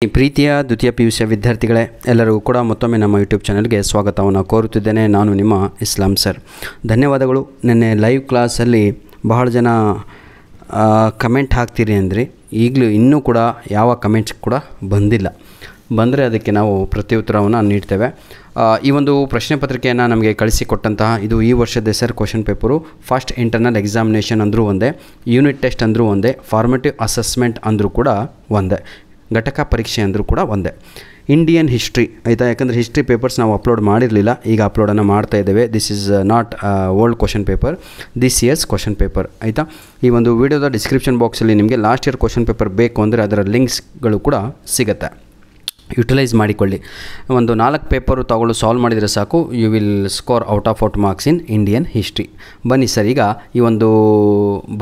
ಪ್ರೀತಿಯ ದ್ವಿತೀಯ PUC ವಿದ್ಯಾರ್ಥಿಗಳೇ, ಎಲ್ಲರಿಗೂ ಕೂಡ ಮತ್ತೊಮ್ಮೆ ನಮ್ಮ ಯೂಟ್ಯೂಬ್ ಚಾನಲ್ಗೆ ಸ್ವಾಗತವನ್ನು ಕೋರುತ್ತಿದ್ದೇನೆ. ನಾನು ನಿಮ್ಮ ಇಸ್ಲಾಂ ಸರ್. ಧನ್ಯವಾದಗಳು. ನಿನ್ನೆ ಲೈವ್ ಕ್ಲಾಸಲ್ಲಿ ಬಹಳ ಜನ ಕಮೆಂಟ್ ಹಾಕ್ತೀರಿ ಅಂದರೆ ಈಗಲೂ ಇನ್ನೂ ಕೂಡ ಯಾವ ಕಮೆಂಟ್ಸ್ ಕೂಡ ಬಂದರೆ ಅದಕ್ಕೆ ನಾವು ಪ್ರತ್ಯುತ್ತರವನ್ನು ನೀಡ್ತೇವೆ. ಈ ಒಂದು ಪ್ರಶ್ನೆ ಪತ್ರಿಕೆಯನ್ನು ನಮಗೆ ಕಳಿಸಿಕೊಟ್ಟಂತಹ ಇದು ಈ ವರ್ಷದ sir question paper. First internal examination ಅಂದರೂ ಒಂದೇ, ಯೂನಿಟ್ ಟೆಸ್ಟ್ ಅಂದರೂ ಒಂದೇ, ಫಾರ್ಮೇಟಿವ್ ಅಸೆಸ್ಮೆಂಟ್ ಅಂದರೂ ಕೂಡ ಒಂದೇ, ಘಟಕ ಪರೀಕ್ಷೆ ಅಂದರೂ ಕೂಡ ಒಂದೇ. ಇಂಡಿಯನ್ ಹಿಸ್ಟ್ರಿ ಆಯಿತಾ, ಯಾಕಂದರೆ ಹಿಸ್ಟ್ರಿ ಪೇಪರ್ಸ್ ನಾವು ಅಪ್ಲೋಡ್ ಮಾಡಿರಲಿಲ್ಲ, ಈಗ ಅಪ್ಲೋಡನ್ನು ಮಾಡ್ತಾ ಇದ್ದೇವೆ. This is not old question paper, this years question paper ಆಯಿತಾ. ಈ ಒಂದು ವಿಡಿಯೋದ ಡಿಸ್ಕ್ರಿಪ್ಷನ್ ಬಾಕ್ಸಲ್ಲಿ ನಿಮಗೆ ಲಾಸ್ಟ್ ಇಯರ್ ಕ್ವಶನ್ ಪೇಪರ್ ಬೇಕು ಅಂದರೆ ಅದರ ಲಿಂಕ್ಸ್ಗಳು ಕೂಡ ಸಿಗುತ್ತೆ, ಯುಟಿಲೈಸ್ ಮಾಡಿಕೊಳ್ಳಿ. ಒಂದು 4 ಪೇಪರು ತಗೊಳ್ಳು ಸಾಲ್ವ್ ಮಾಡಿದರೆ ಸಾಕು, you will score out of 40 marks in Indian history. ಬನ್ನಿ ಸರ್, ಈಗ ಈ ಒಂದು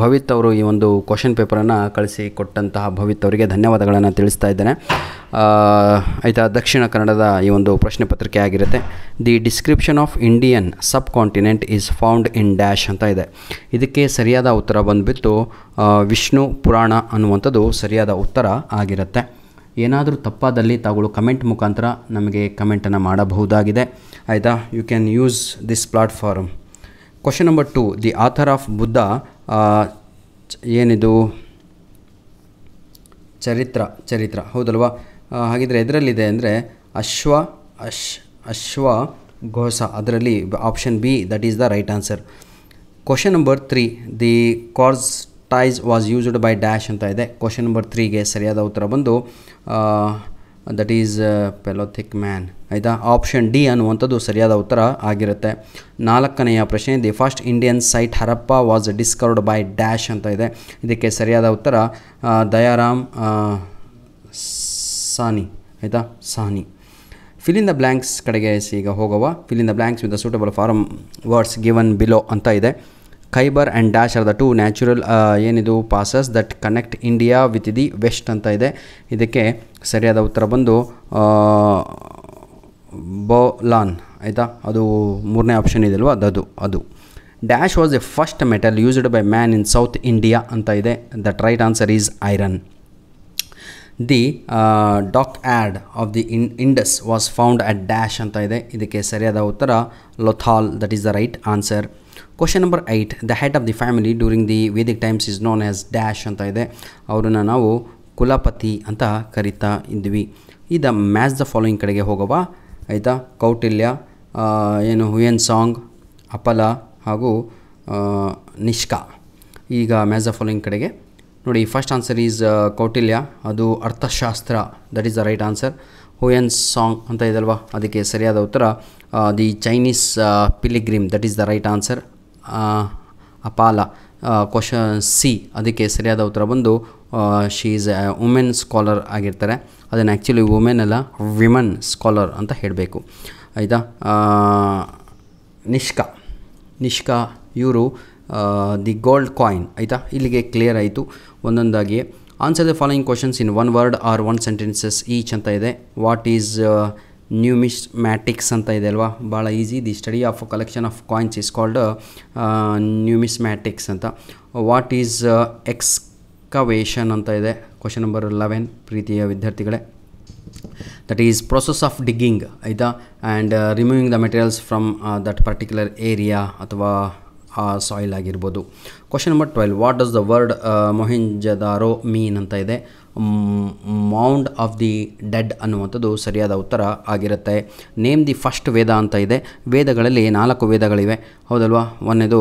ಭವಿತ್ ಅವರು ಈ ಒಂದು ಕ್ವಶನ್ ಪೇಪರನ್ನು ಕಳಿಸಿಕೊಟ್ಟಂತಹ ಭವಿತ್ ಅವರಿಗೆ ಧನ್ಯವಾದಗಳನ್ನು ತಿಳಿಸ್ತಾ ಇದ್ದೇನೆ ಆಯಿತಾ. ದಕ್ಷಿಣ ಕನ್ನಡದ ಈ ಒಂದು ಪ್ರಶ್ನೆ ಪತ್ರಿಕೆ ಆಗಿರುತ್ತೆ. The description of Indian sub continent is found in dash ಅಂತ ಇದೆ. ಇದಕ್ಕೆ ಸರಿಯಾದ ಉತ್ತರ ಬಂದುಬಿಟ್ಟು ವಿಷ್ಣು ಪುರಾಣ ಅನ್ನುವಂಥದ್ದು ಸರಿಯಾದ ಉತ್ತರ ಆಗಿರುತ್ತೆ. ಏನಾದರೂ ತಪ್ಪಾದಲ್ಲಿ ತಾವುಗಳು ಕಮೆಂಟ್ ಮುಖಾಂತರ ನಮಗೆ ಕಮೆಂಟನ್ನು ಮಾಡಬಹುದಾಗಿದೆ ಆಯಿತಾ. You can use this platform. Question number 2, the author of Buddha ಏನಿದು ಚರಿತ್ರ ಹೌದಲ್ವಾ? ಹಾಗಿದ್ರೆ ಎದರಲ್ಲಿದೆ ಅಂದರೆ ಅಶ್ವಘೋಷ, ಅದರಲ್ಲಿ option B that is the right answer. Question number 3, the quartzites was used by dash ಅಂತ ಇದೆ. ಕ್ವಶನ್ ನಂಬರ್ 3ಗೆ ಸರಿಯಾದ ಉತ್ತರ ಬಂದು ದಟ್ ಈಸ್ ಪೆಲೋಥಿಕ್ ಮ್ಯಾನ್ ಆಯಿತಾ. ಆಪ್ಷನ್ ಡಿ ಅನ್ನುವಂಥದ್ದು ಸರಿಯಾದ ಉತ್ತರ ಆಗಿರುತ್ತೆ. 4ನೆಯ ಪ್ರಶ್ನೆ, the first Indian site Harappa was discovered by dash ಅಂತ ಇದೆ. ಇದಕ್ಕೆ ಸರಿಯಾದ ಉತ್ತರ ದಯಾರಾಮ್ ಸಾನಿ ಆಯಿತಾ, Sahni. Fill in the blanks ಕಡೆಗೆ ಈಗ ಹೋಗುವ. Fill in the blanks with the suitable form words given below ಅಂತ ಇದೆ. Khyber and dash are the 2 natural ಏನಿದು passes that connect India with the west ಅಂತ ಇದೆ. ಇದಕ್ಕೆ ಸರಿಯಾದ ಉತ್ತರ ಬಂದು ಬೋಲಾನ್ ಆಯಿತಾ, ಅದು 3ನೇ ಆಪ್ಷನ್ ಇದೆ ಅಲ್ವಾ, ಅದು. Dash was a first metal used by man in south India ಅಂತ ಇದೆ. That right answer is iron. The dockyard of the Indus was found at dash ಅಂತ ಇದೆ. ಇದಕ್ಕೆ ಸರಿಯಾದ ಉತ್ತರ Lothal, that is the right answer. Question number 8, the head of the family during the Vedic times is known as dash ಅಂತ ಇದೆ. ಅವ್ರನ್ನ ನಾವು ಕುಲಪತಿ ಅಂತ ಕರಿತಾ ಇದ್ವಿ. ಈಗ ಮ್ಯಾಚ್ ದ ಫಾಲೋಯಿಂಗ್ ಕಡೆಗೆ ಹೋಗುವ ಆಯಿತಾ. ಕೌಟಿಲ್ಯ, ಏನು ಹುಯೆನ್ ಸಾಂಗ್, ಅಪಲ ಹಾಗೂ ನಿಷ್ಕಾ. ಈಗ ಮ್ಯಾಚ್ ದ ಫಾಲೋಯಿಂಗ್ ಕಡೆಗೆ ನೋಡಿ. ಫಸ್ಟ್ ಆನ್ಸರ್ ಈಸ್ ಕೌಟಿಲ್ಯ, ಅದು Arthashastra, that is the right answer. Hiuen Tsang ಅಂತ ಇದಲ್ವಾ, ಅದಕ್ಕೆ ಸರಿಯಾದ ಉತ್ತರ the Chinese pilgrim, that is the right answer. Apala question C, ಅದಕ್ಕೆ ಸರಿಯಾದ ಉತ್ತರ ಬಂದು ಶಿ ಈಸ್ ವುಮೆನ್ ಸ್ಕಾಲರ್ ಆಗಿರ್ತಾರೆ. ಅದನ್ನು ಆ್ಯಕ್ಚುಲಿ ವುಮೆನ್ ಅಲ್ಲ, ವಿಮನ್ ಸ್ಕಾಲರ್ ಅಂತ ಹೇಳಬೇಕು ಆಯಿತಾ. ನಿಷ್ಕಾ ಇವರು ದಿ ಗೋಲ್ಡ್ ಕಾಯಿನ್ ಆಯಿತಾ. ಇಲ್ಲಿಗೆ ಕ್ಲಿಯರ್ ಆಯಿತು ಒಂದೊಂದಾಗಿ. Answer the following questions in 1 word or 1 sentences each ಅಂತ ಇದೆ. ವಾಟ್ ಈಸ್ ನ್ಯೂಮಿಸ್ಮ್ಯಾಟಿಕ್ಸ್ ಅಂತ ಇದೆ ಅಲ್ವಾ, ಭಾಳ easy. The study of collection of coins is called numismatics ಅಂತ. ವಾಟ್ ಈಸ್ ಎಕ್ಸ್ಕವೇಷನ್ ಅಂತ ಇದೆ. ಕ್ವಶನ್ ನಂಬರ್ 11 ಪ್ರೀತಿಯ ವಿದ್ಯಾರ್ಥಿಗಳೇ, that is process of digging ಆಯಿತಾ, and removing the materials from that particular area ಅಥವಾ ಸಾಯಿಲ್ ಆಗಿರ್ಬೋದು. Question number 12, what does the word ಮೊಹೆಂಜದಾರೋ ಮೀನ್ ಅಂತ ಇದೆ. ಮೌಂಡ್ ಆಫ್ ದಿ ಡೆಡ್ ಅನ್ನುವಂಥದ್ದು ಸರಿಯಾದ ಉತ್ತರ ಆಗಿರುತ್ತೆ. ನೇಮ್ ದಿ ಫಸ್ಟ್ ವೇದ ಅಂತ ಇದೆ. ವೇದಗಳಲ್ಲಿ 4 ವೇದಗಳಿವೆ ಹೌದಲ್ವಾ. ಒಂದನೇದು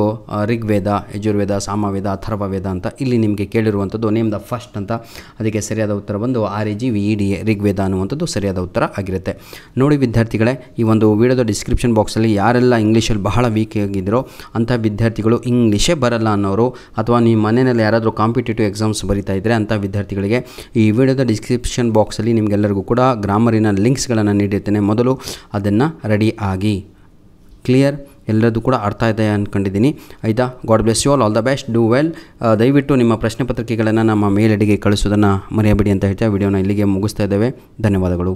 ಋಗ್ವೇದ, ಯಜುರ್ವೇದ, ಸಾಮವೇದ, ಅಥರ್ವವೇದ ಅಂತ. ಇಲ್ಲಿ ನಿಮಗೆ ಕೇಳಿರುವಂಥದ್ದು ನೇಮ್ ದ ಫಸ್ಟ್ ಅಂತ. ಅದಕ್ಕೆ ಸರಿಯಾದ ಉತ್ತರ ಬಂದು REGVED, ಋಗ್ವೇದ ಅನ್ನುವಂಥದ್ದು ಸರಿಯಾದ ಉತ್ತರ ಆಗಿರುತ್ತೆ. ನೋಡಿ ವಿದ್ಯಾರ್ಥಿಗಳೇ, ಈ ಒಂದು ವಿಡಿಯೋದ ಡಿಸ್ಕ್ರಿಪ್ಷನ್ ಬಾಕ್ಸಲ್ಲಿ ಯಾರೆಲ್ಲ ಇಂಗ್ಲೀಷಲ್ಲಿ ಬಹಳ ವೀಕ್ ಆಗಿದ್ದರೋ ಅಂಥ ವಿದ್ಯಾರ್ಥಿಗಳು, ಇಂಗ್ಲೀಷೇ ಬರಲ್ಲ ಅನ್ನೋರು, ಅಥವಾ ನಿಮ್ಮ ಮನೆಯಲ್ಲಿ ಯಾರಾದರೂ ಕಾಂಪಿಟೇಟಿವ್ ಎಕ್ಸಾಮ್ಸ್ ಬರೀತಾ ಇದ್ದರೆ ಅಂಥ ವಿದ್ಯಾರ್ಥಿಗಳಿಗೆ ಈ ವಿಡಿಯೋದ ಡಿಸ್ಕ್ರಿಪ್ಷನ್ ಬಾಕ್ಸಲ್ಲಿ ನಿಮಗೆಲ್ಲರಿಗೂ ಕೂಡ ಗ್ರಾಮರಿನ ಲಿಂಕ್ಸ್ಗಳನ್ನು ನೀಡಿರ್ತೇನೆ. ಮೊದಲು ಅದನ್ನು ರೆಡಿ ಆಗಿ. ಕ್ಲಿಯರ್, ಎಲ್ಲರದ್ದು ಕೂಡ ಅರ್ಥ ಇದೆ ಅಂದ್ಕೊಂಡಿದ್ದೀನಿ ಆಯಿತಾ. God bless you all the best, do well. ದಯವಿಟ್ಟು ನಿಮ್ಮ ಪ್ರಶ್ನೆ ಪತ್ರಿಕೆಗಳನ್ನು ನಮ್ಮ ಮೇಲ್ ಐಡಿಗೆ ಕಳಿಸೋದನ್ನು ಮರೆಯಬೇಡಿ ಅಂತ ಹೇಳ್ತಾ ವಿಡಿಯೋನ ಇಲ್ಲಿಗೆ ಮುಗಿಸ್ತಾ ಇದ್ದೇವೆ. ಧನ್ಯವಾದಗಳು.